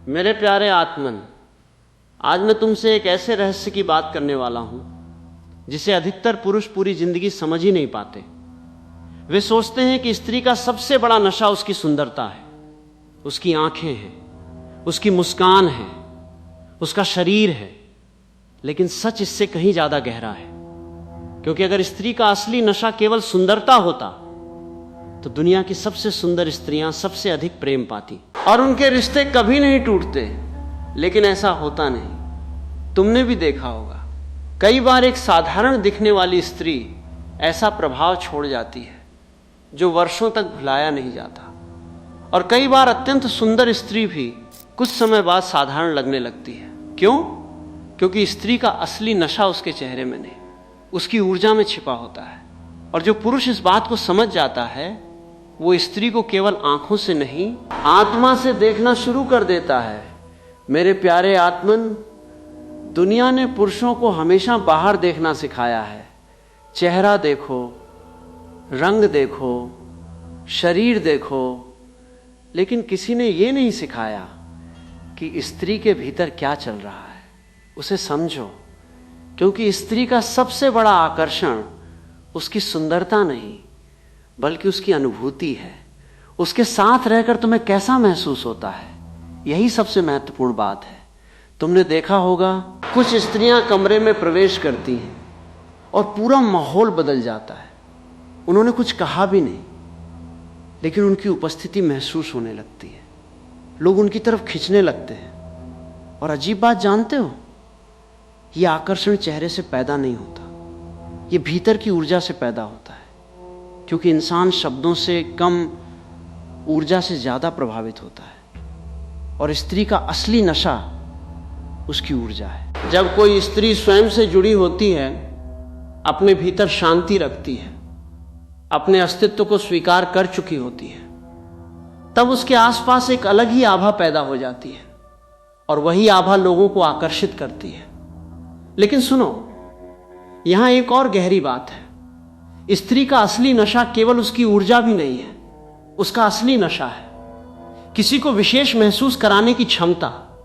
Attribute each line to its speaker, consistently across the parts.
Speaker 1: मेरे प्यारे आत्मन, आज मैं तुमसे एक ऐसे रहस्य की बात करने वाला हूं जिसे अधिकतर पुरुष पूरी जिंदगी समझ ही नहीं पाते। वे सोचते हैं कि स्त्री का सबसे बड़ा नशा उसकी सुंदरता है, उसकी आंखें हैं, उसकी मुस्कान है, उसका शरीर है। लेकिन सच इससे कहीं ज्यादा गहरा है, क्योंकि अगर स्त्री का असली नशा केवल सुंदरता होता तो दुनिया की सबसे सुंदर स्त्रियां सबसे अधिक प्रेम पाती और उनके रिश्ते कभी नहीं टूटते। लेकिन ऐसा होता नहीं। तुमने भी देखा होगा, कई बार एक साधारण दिखने वाली स्त्री ऐसा प्रभाव छोड़ जाती है जो वर्षों तक भुलाया नहीं जाता। और कई बार अत्यंत सुंदर स्त्री भी कुछ समय बाद साधारण लगने लगती है। क्यों? क्योंकि स्त्री का असली नशा उसके चेहरे में नहीं, उसकी ऊर्जा में छिपा होता है। और जो पुरुष इस बात को समझ जाता है वो स्त्री को केवल आंखों से नहीं, आत्मा से देखना शुरू कर देता है। मेरे प्यारे आत्मन, दुनिया ने पुरुषों को हमेशा बाहर देखना सिखाया है। चेहरा देखो, रंग देखो, शरीर देखो, लेकिन किसी ने यह नहीं सिखाया कि स्त्री के भीतर क्या चल रहा है। उसे समझो, क्योंकि स्त्री का सबसे बड़ा आकर्षण उसकी सुंदरता नहीं बल्कि उसकी अनुभूति है। उसके साथ रहकर तुम्हें कैसा महसूस होता है, यही सबसे महत्वपूर्ण बात है। तुमने देखा होगा, कुछ स्त्रियां कमरे में प्रवेश करती हैं और पूरा माहौल बदल जाता है। उन्होंने कुछ कहा भी नहीं, लेकिन उनकी उपस्थिति महसूस होने लगती है। लोग उनकी तरफ खींचने लगते हैं। और अजीब बात जानते हो, यह आकर्षण चेहरे से पैदा नहीं होता, यह भीतर की ऊर्जा से पैदा होता है। क्योंकि इंसान शब्दों से कम ऊर्जा से ज्यादा प्रभावित होता है, और स्त्री का असली नशा उसकी ऊर्जा है। जब कोई स्त्री स्वयं से जुड़ी होती है, अपने भीतर शांति रखती है, अपने अस्तित्व को स्वीकार कर चुकी होती है, तब उसके आसपास एक अलग ही आभा पैदा हो जाती है और वही आभा लोगों को आकर्षित करती है। लेकिन सुनो, यहां एक और गहरी बात है। स्त्री का असली नशा केवल उसकी ऊर्जा भी नहीं है, उसका असली नशा है किसी को विशेष महसूस कराने की क्षमता।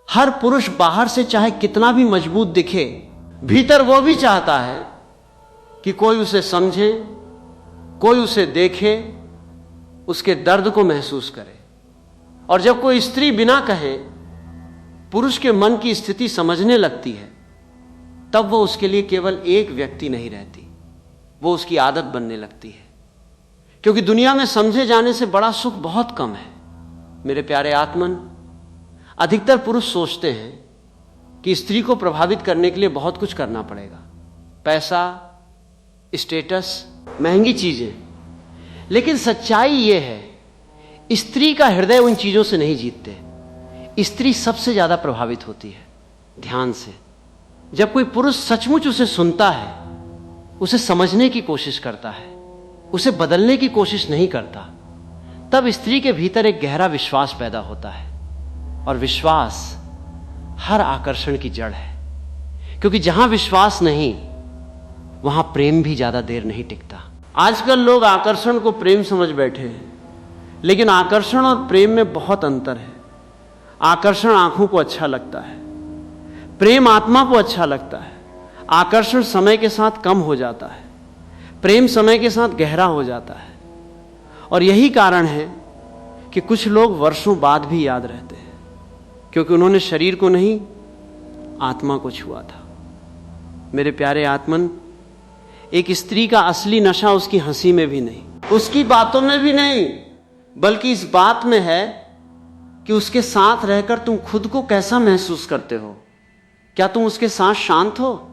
Speaker 1: हर पुरुष बाहर से चाहे कितना भी मजबूत दिखे, भीतर वो भी चाहता है कि कोई उसे समझे, कोई उसे देखे, उसके दर्द को महसूस करे। और जब कोई स्त्री बिना कहे पुरुष के मन की स्थिति समझने लगती है, तब वो उसके लिए केवल एक व्यक्ति नहीं रहती, वो उसकी आदत बनने लगती है। क्योंकि दुनिया में समझे जाने से बड़ा सुख बहुत कम है। मेरे प्यारे आत्मन, अधिकतर पुरुष सोचते हैं कि स्त्री को प्रभावित करने के लिए बहुत कुछ करना पड़ेगा, पैसा, स्टेटस, महंगी चीजें। लेकिन सच्चाई यह है, स्त्री का हृदय उन चीजों से नहीं जीतते। स्त्री सबसे ज्यादा प्रभावित होती है ध्यान से। जब कोई पुरुष सचमुच उसे सुनता है, उसे समझने की कोशिश करता है, उसे बदलने की कोशिश नहीं करता, तब स्त्री के भीतर एक गहरा विश्वास पैदा होता है। और विश्वास हर आकर्षण की जड़ है। क्योंकि जहां विश्वास नहीं, वहां प्रेम भी ज्यादा देर नहीं टिकता। आजकल लोग आकर्षण को प्रेम समझ बैठे हैं, लेकिन आकर्षण और प्रेम में बहुत अंतर है। आकर्षण आंखों को अच्छा लगता है, प्रेम आत्मा को अच्छा लगता है। आकर्षण समय के साथ कम हो जाता है, प्रेम समय के साथ गहरा हो जाता है। और यही कारण है कि कुछ लोग वर्षों बाद भी याद रहते हैं, क्योंकि उन्होंने शरीर को नहीं, आत्मा को छुआ था। मेरे प्यारे आत्मन, एक स्त्री का असली नशा उसकी हंसी में भी नहीं, उसकी बातों में भी नहीं, बल्कि इस बात में है कि उसके साथ रहकर तुम खुद को कैसा महसूस करते हो। क्या तुम उसके साथ शांत हो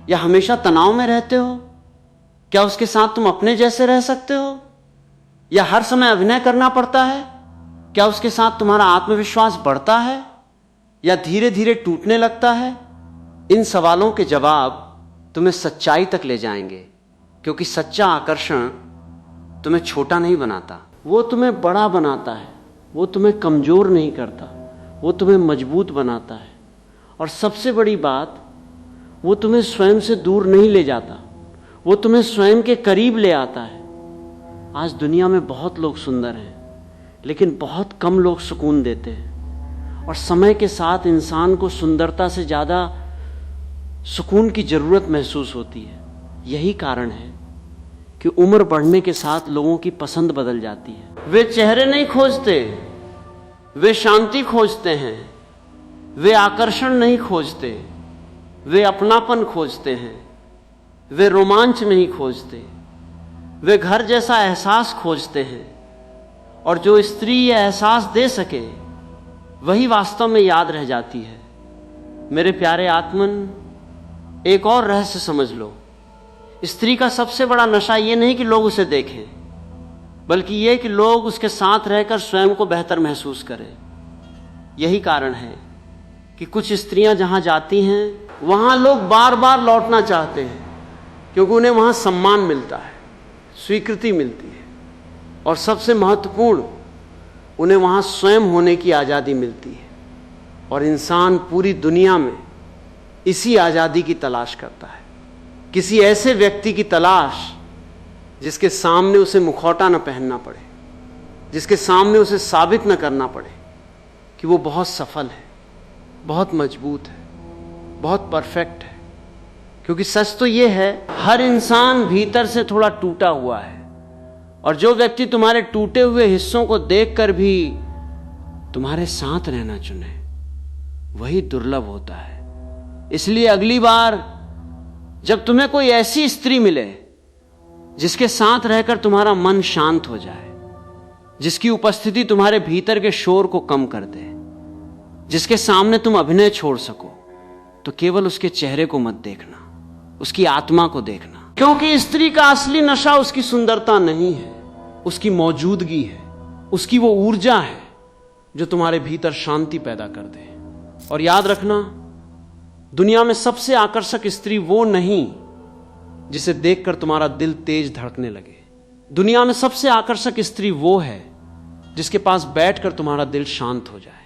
Speaker 1: या हमेशा तनाव में रहते हो? क्या उसके साथ तुम अपने जैसे रह सकते हो या हर समय अभिनय करना पड़ता है? क्या उसके साथ तुम्हारा आत्मविश्वास बढ़ता है या धीरे धीरे टूटने लगता है? इन सवालों के जवाब तुम्हें सच्चाई तक ले जाएंगे, क्योंकि सच्चा आकर्षण तुम्हें छोटा नहीं बनाता, वो तुम्हें बड़ा बनाता है। वो तुम्हें कमजोर नहीं करता, वो तुम्हें मजबूत बनाता है। और सबसे बड़ी बात, वो तुम्हें स्वयं से दूर नहीं ले जाता, वो तुम्हें स्वयं के करीब ले आता है। आज दुनिया में बहुत लोग सुंदर हैं, लेकिन बहुत कम लोग सुकून देते हैं। और समय के साथ इंसान को सुंदरता से ज्यादा सुकून की जरूरत महसूस होती है। यही कारण है कि उम्र बढ़ने के साथ लोगों की पसंद बदल जाती है। वे चेहरे नहीं खोजते, वे शांति खोजते हैं। वे आकर्षण नहीं खोजते, वे अपनापन खोजते हैं। वे रोमांच नहीं खोजते, वे घर जैसा एहसास खोजते हैं। और जो स्त्री यह एहसास दे सके वही वास्तव में याद रह जाती है। मेरे प्यारे आत्मन, एक और रहस्य समझ लो। स्त्री का सबसे बड़ा नशा यह नहीं कि लोग उसे देखें, बल्कि यह कि लोग उसके साथ रहकर स्वयं को बेहतर महसूस करें। यही कारण है कि कुछ स्त्रियां जहां जाती हैं वहां लोग बार बार लौटना चाहते हैं, क्योंकि उन्हें वहां सम्मान मिलता है, स्वीकृति मिलती है, और सबसे महत्वपूर्ण, उन्हें वहां स्वयं होने की आज़ादी मिलती है। और इंसान पूरी दुनिया में इसी आज़ादी की तलाश करता है, किसी ऐसे व्यक्ति की तलाश जिसके सामने उसे मुखौटा न पहनना पड़े, जिसके सामने उसे साबित न करना पड़े कि वो बहुत सफल है, बहुत मजबूत है, बहुत परफेक्ट है। क्योंकि सच तो ये है, हर इंसान भीतर से थोड़ा टूटा हुआ है, और जो व्यक्ति तुम्हारे टूटे हुए हिस्सों को देखकर भी तुम्हारे साथ रहना चुने वही दुर्लभ होता है। इसलिए अगली बार जब तुम्हें कोई ऐसी स्त्री मिले जिसके साथ रहकर तुम्हारा मन शांत हो जाए, जिसकी उपस्थिति तुम्हारे भीतर के शोर को कम कर दे, जिसके सामने तुम अभिनय छोड़ सको, तो केवल उसके चेहरे को मत देखना, उसकी आत्मा को देखना। क्योंकि स्त्री का असली नशा उसकी सुंदरता नहीं है, उसकी मौजूदगी है, उसकी वो ऊर्जा है जो तुम्हारे भीतर शांति पैदा कर दे। और याद रखना, दुनिया में सबसे आकर्षक स्त्री वो नहीं जिसे देखकर तुम्हारा दिल तेज धड़कने लगे। दुनिया में सबसे आकर्षक स्त्री वो है जिसके पास बैठकर तुम्हारा दिल शांत हो जाए।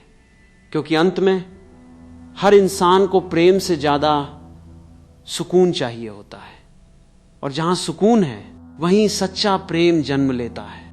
Speaker 1: क्योंकि अंत में हर इंसान को प्रेम से ज्यादा सुकून चाहिए होता है, और जहां सुकून है वहीं सच्चा प्रेम जन्म लेता है।